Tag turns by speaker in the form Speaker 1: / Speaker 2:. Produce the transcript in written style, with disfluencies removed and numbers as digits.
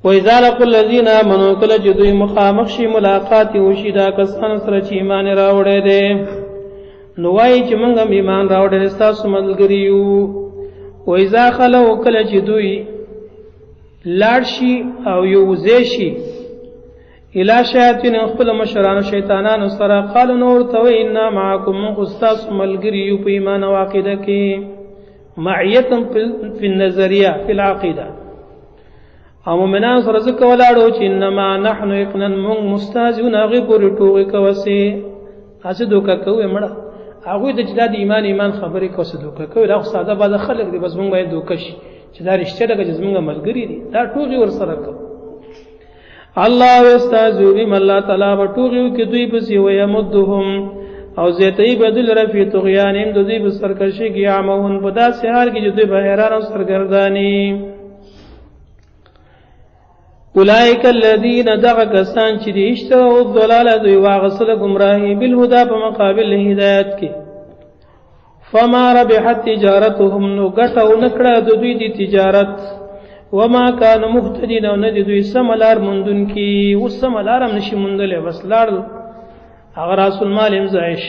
Speaker 1: وإذا لقوا الذين آمنوا کله چې دوی مخامخ شي ملاقات وشي دا کسان سره چې ایمان راوړی دی نو وایي چې موږ هم ایمان راوړی ستاسو ملګري یو. وإذا خلوا کله چې دوی لاړ شي او یوځای شي الی شیاطین خپل مشرانو شیطانانو سره قالوا نور تو انا معکم استاذ ملګری یو په ایمان او عقیده کې معیت فی النظریه فی العقیده او مومنان سره ځکه ولاړو چې انما نحن یقنا من مستهزئون هغه پورې ټوغې کوسي هسې دوکه کوي مړه هغوی د چې دا د ایمان خبرې کوسي دوکه کوي دا خو ساده باده خلک دي بس موږ باید دوکه شي چې دا رښتیا ده چې زموږ ملګري دي دا ټوغې ورسره کوي. الله یستهزئ بهم الله تعالی به ټوغې وکړي دوی پسې ویمدهم او زیاتوي به دوی لره فی طغیانهم د دوی په سرکشي کې یعمهون په داسې حال کې چې دوی به حیران او سرګرداني. اولئک الذین دغه کسان چې دي اشتروا الضلاله دوی واغسله گمراهي بالهدى په مقابل هدایت کې فما ربحت تجارتهم نو ګټو نکړه د دوی د تجارت وما كانوا مهتدين او نه دوی سملار مندون کی او سملار هم نشي مندل بس لار اگر رسول مال امزایش